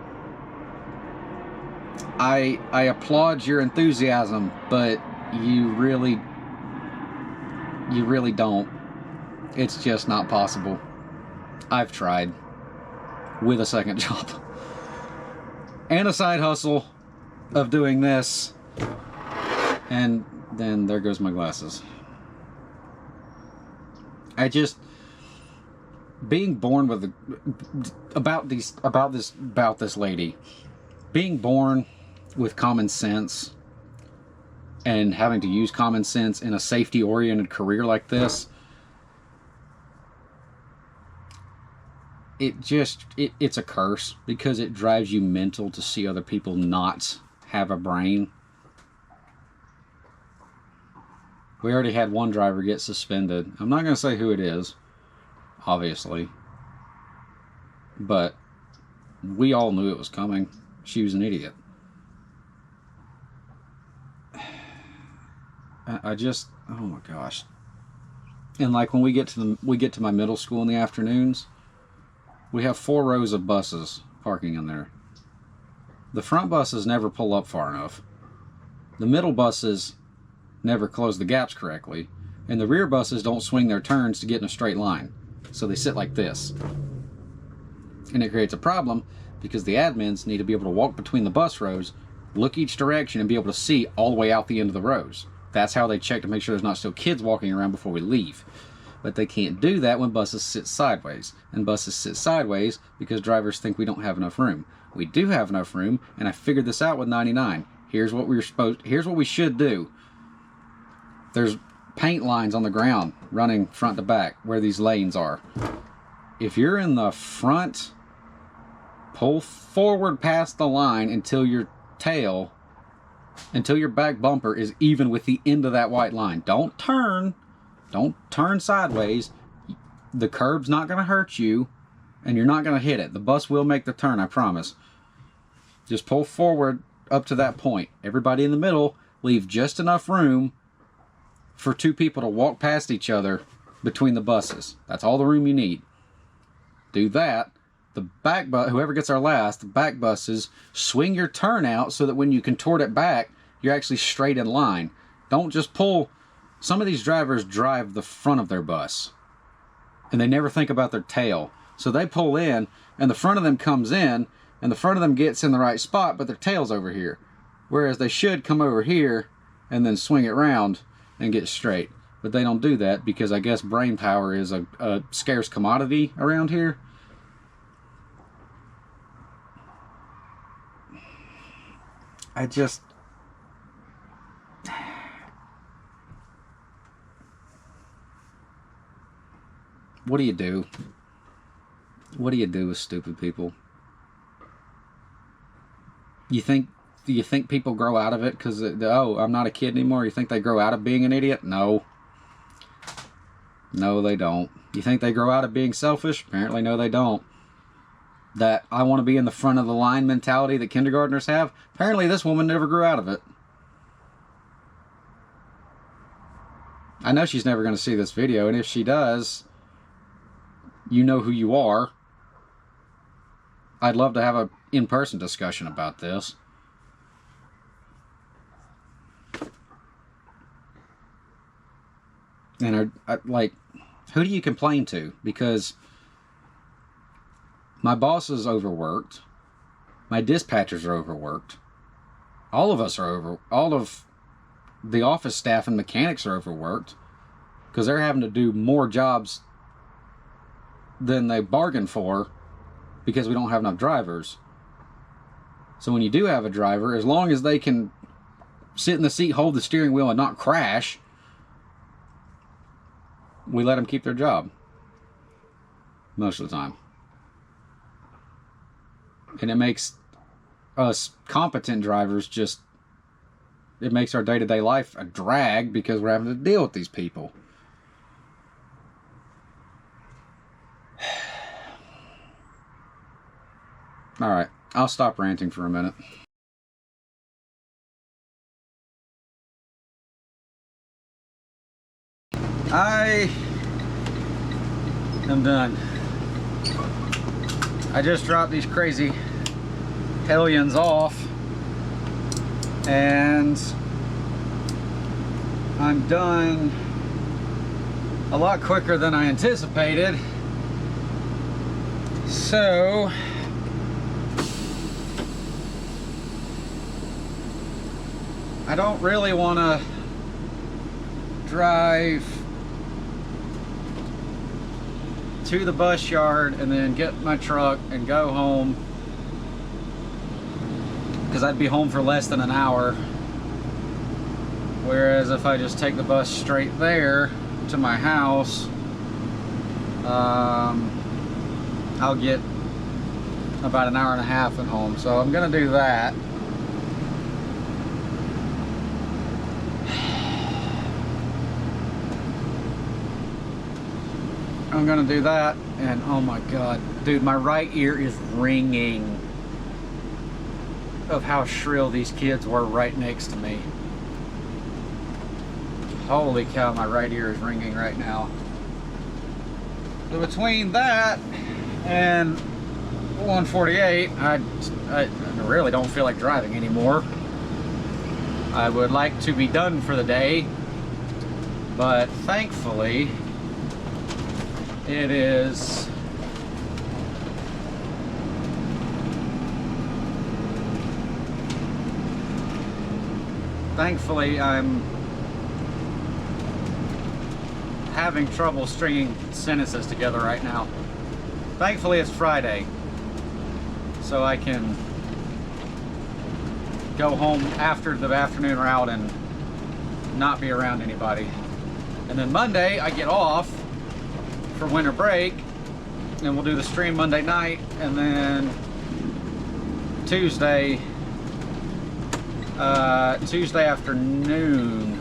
I applaud your enthusiasm, but you really don't. It's just not possible. I've tried with a second job and a side hustle of doing this, and then there goes my glasses. I just, being born with about this lady, being born with common sense and having to use common sense in a safety-oriented career like this, it's a curse, because it drives you mental to see other people not have a brain. We already had one driver get suspended. I'm not going to say who it is, obviously, but we all knew it was coming. She was an idiot. I just, oh my gosh. And like when we get to my middle school in the afternoons, we have 4 rows of buses parking in there. The front buses never pull up far enough. The middle buses never close the gaps correctly, and the rear buses don't swing their turns to get in a straight line. So they sit like this. And it creates a problem because the admins need to be able to walk between the bus rows, look each direction, and be able to see all the way out the end of the rows. That's how they check to make sure there's not still kids walking around before we leave. But they can't do that when buses sit sideways. And buses sit sideways because drivers think we don't have enough room. We do have enough room, and I figured this out with 99. Here's what we should do. There's paint lines on the ground running front to back where these lanes are. If you're in the front, pull forward past the line until your tail until your back bumper is even with the end of that white line. Don't turn sideways. The curb's not going to hurt you, and you're not going to hit it. The bus will make the turn, I promise. Just pull forward up to that point. Everybody in the middle, leave just enough room for two people to walk past each other between the buses. That's all the room you need. Do that. The back bus, whoever gets our last, the back buses, swing your turn out so that when you contort it back, you're actually straight in line. Don't just pull. Some of these drivers drive the front of their bus, and they never think about their tail. So they pull in, and the front of them comes in, and the front of them gets in the right spot, but their tail's over here. Whereas they should come over here and then swing it around and get straight. But they don't do that because I guess brain power is a scarce commodity around here. What do you do? What do you do with stupid people? Do you think people grow out of it because, oh, I'm not a kid anymore? You think they grow out of being an idiot? No. No, they don't. You think they grow out of being selfish? Apparently, no, they don't. That I want to be in the front of the line mentality that kindergartners have? Apparently, this woman never grew out of it. I know she's never going to see this video, and if she does, you know who you are. I'd love to have an in-person discussion about this. And like, who do you complain to? Because my boss is overworked. My dispatchers are overworked. All of us are all of the office staff and mechanics are overworked because they're having to do more jobs than they bargained for because we don't have enough drivers. So when you do have a driver, as long as they can sit in the seat, hold the steering wheel, and not crash, we let them keep their job most of the time. And it makes us competent drivers it makes our day-to-day life a drag because we're having to deal with these people. All right, I'll stop ranting for a minute. I am done. I just dropped these crazy hellions off, and I'm done a lot quicker than I anticipated. So I don't really want to drive to the bus yard and then get my truck and go home, because I'd be home for less than an hour. Whereas if I just take the bus straight there to my house, I'll get about an hour and a half at home. So I'm gonna do that. I'm gonna do that, and oh my god, dude, my right ear is ringing of how shrill these kids were right next to me. Holy cow, my right ear is ringing right now. So between that and 148, I really don't feel like driving anymore. I would like to be done for the day, but thankfully it is I'm having trouble stringing sentences together right now. Thankfully it's Friday, so I can go home after the afternoon route and not be around anybody. And then Monday I get off for winter break, and we'll do the stream Monday night, and then Tuesday Tuesday afternoon,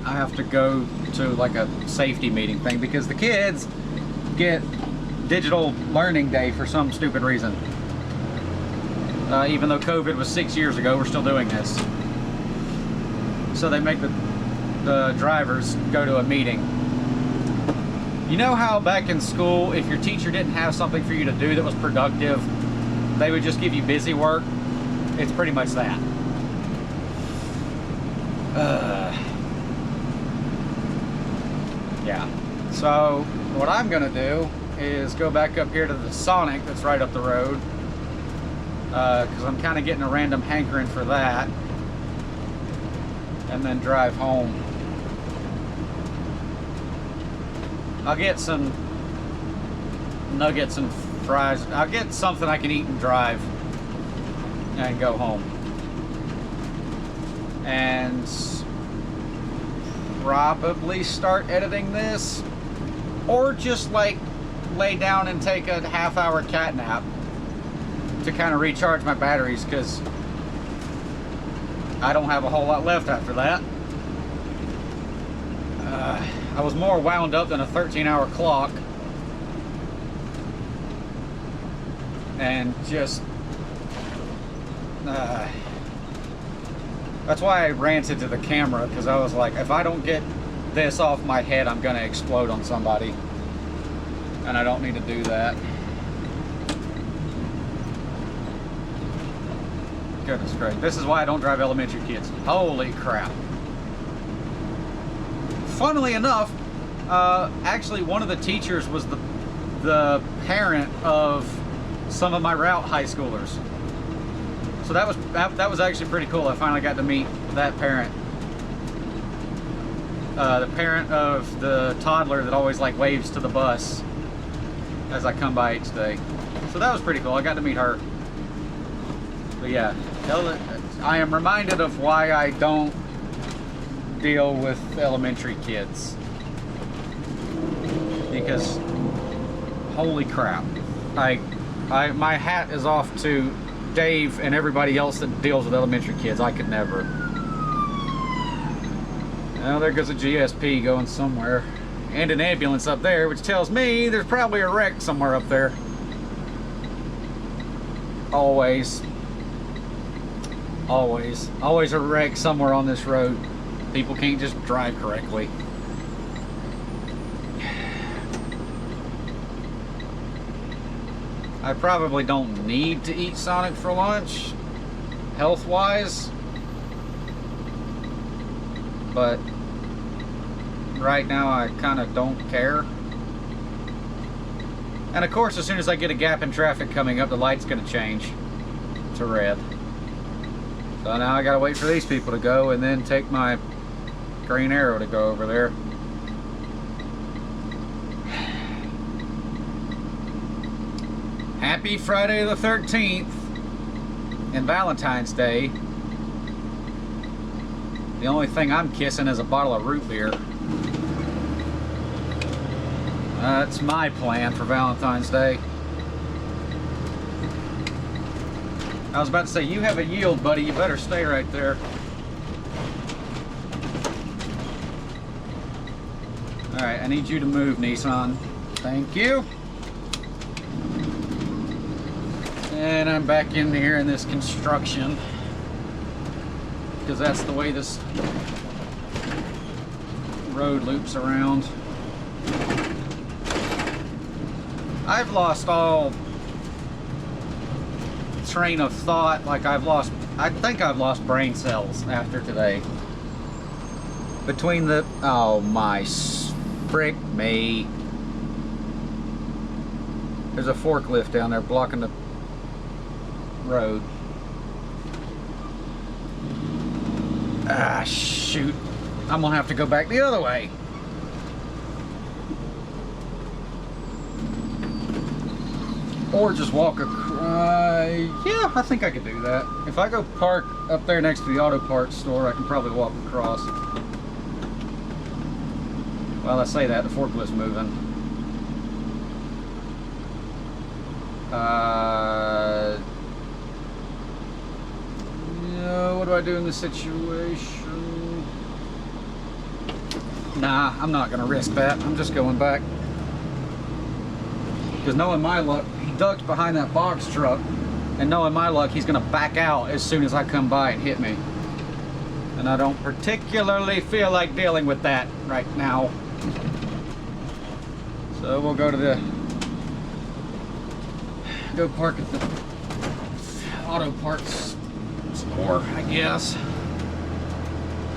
I have to go to like a safety meeting thing because the kids get digital learning day for some stupid reason. Even though COVID was 6 years ago, we're still doing this. So they make the drivers go to a meeting. You know how back in school, if your teacher didn't have something for you to do that was productive, they would just give you busy work? It's pretty much that. Yeah. So what I'm gonna do is go back up here to the Sonic that's right up the road, because I'm kind of getting a random hankering for that, and then drive home. I'll get some nuggets and fries. I'll get something I can eat and drive and go home. And probably start editing this, or just like lay down and take a half-hour cat nap to kind of recharge my batteries, because I don't have a whole lot left after that. I was more wound up than a 13-hour clock, and just that's why I ranted to the camera, because I was like, if I don't get this off my head, I'm gonna explode on somebody, and I don't need to do that. Goodness gracious, this is why I don't drive elementary kids. Holy crap. Funnily enough, actually one of the teachers was the parent of some of my route high schoolers. So that was actually pretty cool. I finally got to meet that parent. The parent of the toddler that always like waves to the bus as I come by each day. So that was pretty cool. I got to meet her. But yeah, I am reminded of why I don't deal with elementary kids, because holy crap, my hat is off to Dave and everybody else that deals with elementary kids. I could never. Well, there goes a GSP going somewhere, and an ambulance up there, which tells me there's probably a wreck somewhere up there. Always a wreck somewhere on this road. People can't just drive correctly. I probably don't need to eat Sonic for lunch, health-wise, but right now I kind of don't care. And of course, as soon as I get a gap in traffic coming up, the light's going to change to red. So now I gotta wait for these people to go and then take my green arrow to go over there. Happy Friday the 13th and Valentine's Day. The only thing I'm kissing is a bottle of root beer. That's my plan for Valentine's Day. I was about to say, you have a yield, buddy. You better stay right there. Alright, I need you to move, Nissan. Thank you. And I'm back in here in this construction, because that's the way this road loops around. I've lost all train of thought. Like I think I've lost brain cells after today. Between the, oh my frick me. There's a forklift down there blocking the road. Ah, shoot. I'm gonna have to go back the other way. Or just walk across. Yeah, I think I could do that. If I go park up there next to the auto parts store, I can probably walk across. Well, I say that, the forklift's moving. I do in this situation? Nah, I'm not gonna risk that. I'm just going back. Because knowing my luck, he ducked behind that box truck, and knowing my luck, he's gonna back out as soon as I come by and hit me. And I don't particularly feel like dealing with that right now. So we'll go park at the auto parts store, I guess,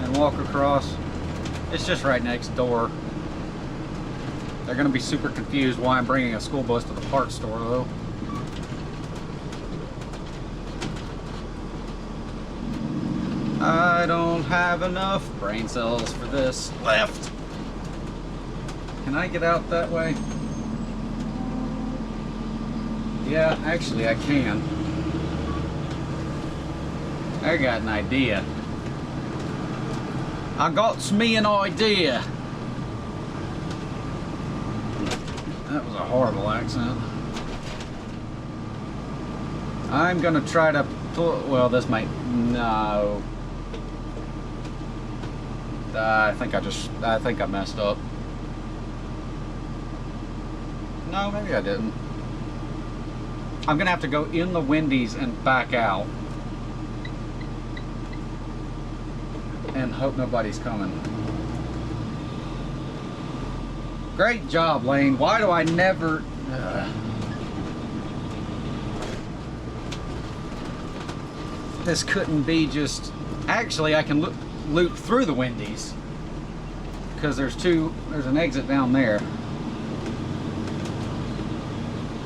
and walk across. It's just right next door. They're gonna be super confused why I'm bringing a school bus to the parts store though. I don't have enough brain cells for this left. Can I get out that way? Yeah, actually I can. I got an idea. I got me an idea. That was a horrible accent. I'm gonna try to pull, well, this might, no. I think I messed up. No, maybe I didn't. I'm gonna have to go in the Wendy's and back out. And hope nobody's coming. Great job, Lane. Why do I never... This couldn't be just... Actually, I can loop through the Wendy's. Because there's an exit down there.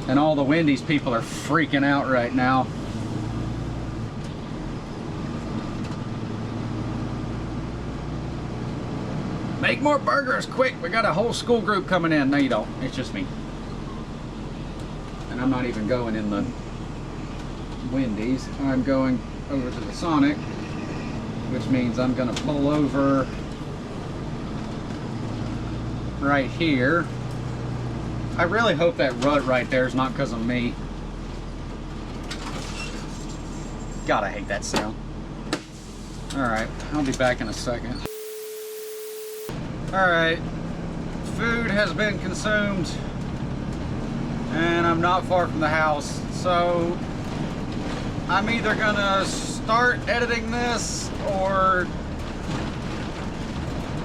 And all the Wendy's people are freaking out right now. Make more burgers, quick! We got a whole school group coming in. No, you don't. It's just me. And I'm not even going in the Wendy's. I'm going over to the Sonic, which means I'm gonna pull over right here. I really hope that rut right there is not because of me. God, I hate that sound. Alright, I'll be back in a second. Alright, food has been consumed and I'm not far from the house, so I'm either gonna start editing this or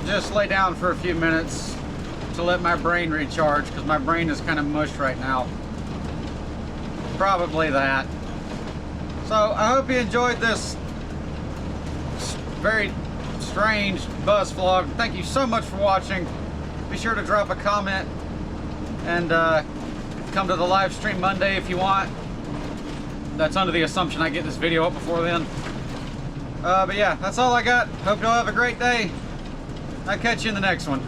just lay down for a few minutes to let my brain recharge, because my brain is kind of mush right now. Probably that. So I hope you enjoyed this very strange bus vlog. Thank you so much for watching. Be sure to drop a comment and come to the live stream Monday if you want. That's under the assumption I get this video up before then. But yeah, that's all I got. Hope you'll have a great day. I'll catch you in the next one.